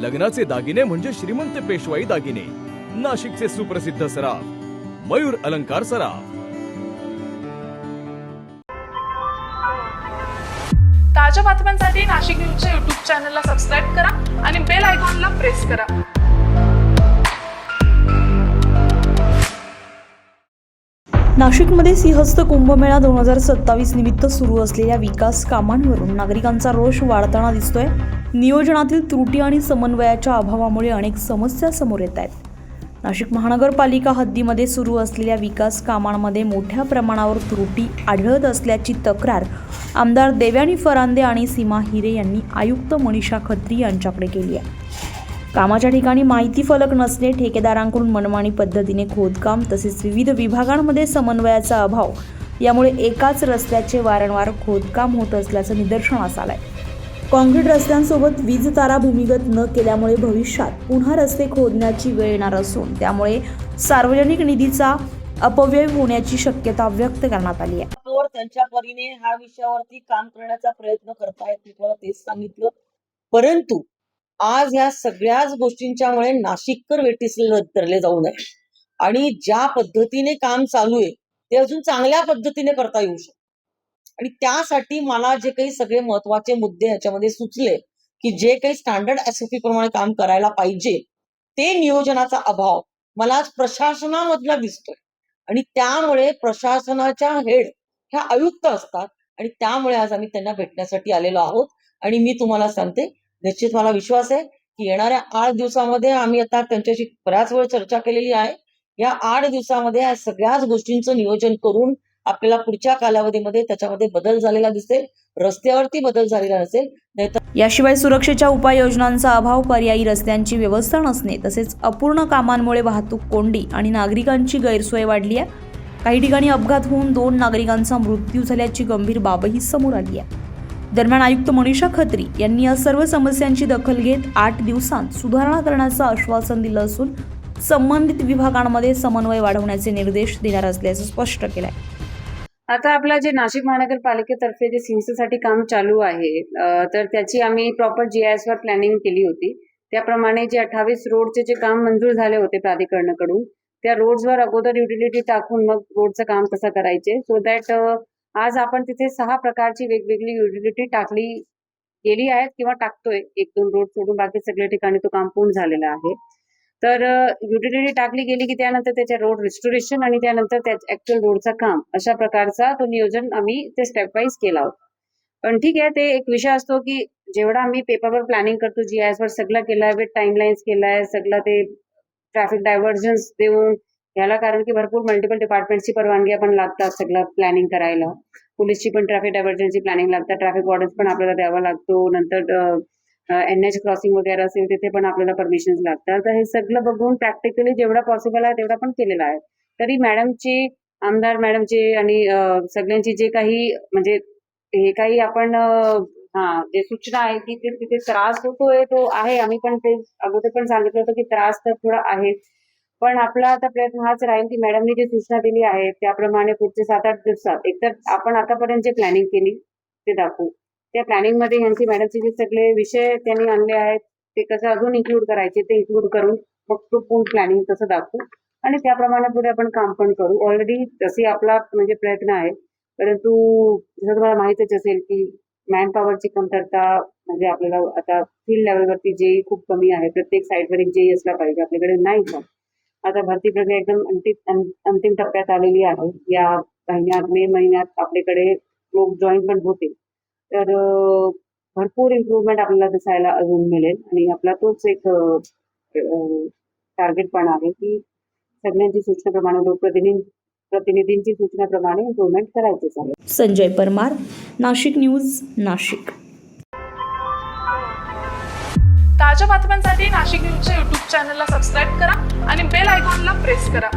लग्नाचे दागिने म्हणजे श्रीमंत पेशवाई दागिने. नाशिकचे सुप्रसिद्ध सराफ मयूर अलंकार सराफ. ताज्या बातम्यांसाठी नाशिक न्यूजच्या YouTube चॅनलला सबस्क्राईब करा आणि बेल आयकॉनला प्रेस करा. नाशिकमध्ये सिंहस्थ कुंभमेळा 2027 निमित्त सुरू असलेल्या विकास कामांवरून नागरिकांचा रोष वाढताना दिसतोय. नियोजनातील त्रुटी आणि समन्वयाच्या अभावामुळे अनेक समस्या समोर येत आहेत. नाशिक महानगरपालिका हद्दीमध्ये सुरू असलेल्या विकास कामांमध्ये मोठ्या प्रमाणावर त्रुटी आढळत असल्याची तक्रार आमदार देवयानी फरांदे आणि सीमा हिरे यांनी आयुक्त मनीषा खत्री यांच्याकडे केली आहे. कामाच्या ठिकाणी माहिती फलक नसणे, ठेकेदारांकडून मनमानी पद्धतीने खोदकाम तसेच विविध विभागांमध्ये समन्वयाचा अभाव यामुळे एकाच रस्त्याचे वारंवार खोदकाम होत असल्याचं निदर्शनास आलंय. काँक्रीट रस्त्यांसोबत वीज तारा भूमिगत न केल्यामुळे भविष्यात पुन्हा रस्ते खोदण्याची वेळ येणार असून त्यामुळे सार्वजनिक निधीचा अपव्यय होण्याची शक्यता व्यक्त करण्यात आली आहे. त्यांच्या परीने ह्या विषयावरती काम करण्याचा प्रयत्न करतायत, मी तुम्हाला तेच सांगितलं. परंतु आज ह्या सगळ्याच गोष्टींच्यामुळे नाशिककर वेठीस धरले जाऊ नये आणि ज्या पद्धतीने काम चालू आहे ते अजून चांगल्या पद्धतीने करता येऊ शकते. आणि त्यासाठी मला जे काही सगळे महत्वाचे मुद्दे ह्याच्यामध्ये सुचले की जे काही स्टँडर्ड SOP प्रमाणे काम करायला पाहिजे ते नियोजनाचा अभाव मला आज प्रशासनामधला दिसतोय. आणि त्यामुळे प्रशासनाच्या हेड ह्या आयुक्त असतात आणि त्यामुळे आज आम्ही त्यांना भेटण्यासाठी आलेलो आहोत. आणि मी तुम्हाला सांगते, निश्चित मला विश्वास आहे की येणाऱ्या 8 दिवसामध्ये आम्ही आता त्यांच्याशी बऱ्याच वेळ चर्चा केलेली आहे. या 8 दिवसामध्ये या सगळ्याच गोष्टींचं नियोजन करून आपल्याला पुढच्या कालावधीमध्ये त्याच्यामध्ये बदल झालेला दिसेल, रस्त्यावरती बदल झालेला नसेल. याशिवाय सुरक्षेच्या उपाययोजनांचा अभाव, पर्यायी रस्त्यांची व्यवस्था नसणे तसेच अपूर्ण कामांमुळे वाहतूक कोंडी आणि नागरिकांची गैरसोय वाढली आहे. काही ठिकाणी अपघात होऊन 2 नागरिकांचा मृत्यू झाल्याची गंभीर बाबही समोर आली आहे. दरम्यान आयुक्त मनीषा खत्री यांनी या सर्व समस्यांची दखल घेत 8 दिवसांत सुधारणा करण्याचं आश्वासन दिलं असून संबंधित विभागांमध्ये समन्वय वाढवण्याचे निर्देश देणार असल्याचं स्पष्ट केलंय. आता आपला जे नाशिक महानगरपालिकेतर्फे जे सिंहस्थसाठी काम चालू आहे तर त्याची आम्ही प्रॉपर GIS वर प्लॅनिंग केली होती. त्याप्रमाणे जे 28 रोडचे जे काम मंजूर झाले होते प्राधिकरणाकडून त्या रोड्सवर अगोदर युटिलिटी टाकून मग रोडचं काम कसं करायचे, सो दॅट आज आपण तिथे 6 प्रकारची वेगवेगळी युटिलिटी टाकली गेली आहेत किंवा टाकतोय. 1-2 रोड सोडून बाकी सगळ्या ठिकाणी तो काम पूर्ण झालेला आहे. तर युटिलिटी टाकली गेली की त्यानंतर त्याच्या रोड रिस्टोरेशन आणि त्यानंतर त्या ऍक्च्युअल रोडचं काम अशा प्रकारचा तो नियोजन आम्ही ते स्टेप वाईज केला होता. पण ठीक आहे, ते एक विषय असतो की जेवढा आम्ही पेपरवर प्लॅनिंग करतो, GIS वर सगळं केलंय, विथ टाइमलाईन्स केलाय, सगळं ते ट्रॅफिक डायव्हर्जन्स देऊन याला, कारण की भरपूर मल्टिपल डिपार्टमेंटची परवानग्या पण लागतात सगळं प्लॅनिंग करायला. पोलीसची पण ट्रॅफिक डायव्हर्जनची प्लॅनिंग लागतात, ट्रॅफिक वॉर्डन्स पण आपल्याला द्यावा लागतो. नंतर NH क्रॉसिंग वगैरे असेल तिथे पण आपल्याला परमिशन्स लागतात. तर हे सगळं बघून प्रॅक्टिकली जेवढा पॉसिबल आहे तेवढा पण केलेला आहे. तरी मॅडमची, आमदार मॅडमची आणि सगळ्यांची जे काही म्हणजे हे काही आपण जे सूचना आहे की ते तिथे त्रास होतोय तो आहे. आम्ही पण ते अगोदर पण सांगितलं होतं की त्रास तर थोडा आहे, पण आपला आता प्रयत्न हाच राहील की मॅडमनी जी सूचना दिली आहे त्याप्रमाणे पुढचे 7-8 दिवसात एकतर आपण आतापर्यंत जे प्लॅनिंग केली ते दाखवू. त्या प्लॅनिंग मध्ये यांची मॅडमचे जे सगळे विषय त्यांनी आणले आहेत ते कसं अजून इन्क्लूड करायचे ते इन्क्लूड करून मग तो पूर्ण प्लॅनिंग तसं दाखवू आणि त्याप्रमाणे पुढे आपण काम पण करू. ऑलरेडी तसे आपला म्हणजे प्रयत्न आहे, परंतु जसं तुम्हाला माहितच असेल की मॅन पॉवरची कमतरता म्हणजे आपल्याला आता फील्ड लेवलवरती जे खूप कमी आहे. प्रत्येक साईडवर एक JE असला पाहिजे, आपल्याकडे नाही का. आता भरती प्रक्रिया एकदम अंतिम टप्प्यात आलेली आहे. या महिन्यात, मे महिन्यात आपल्याकडे लोक जॉईन पण होते. तर भरपूर इम्प्रूव्हमेंट आपल्याला दिसायला अजून मिळेल आणि आपला तोच एक टार्गेट पण आहे की सगळ्यांची सूचनेप्रमाणे, लोकप्रतिनिधींची सूचनेप्रमाणे इम्प्रूव्हमेंट करायचेच आहे. संजय परमार, नाशिक न्यूज, नाशिक. ताज्या बातम्यांसाठी नाशिक न्यूजच्या YouTube चॅनलला सबस्क्राईब करा आणि बेल आयकॉनला प्रेस करा.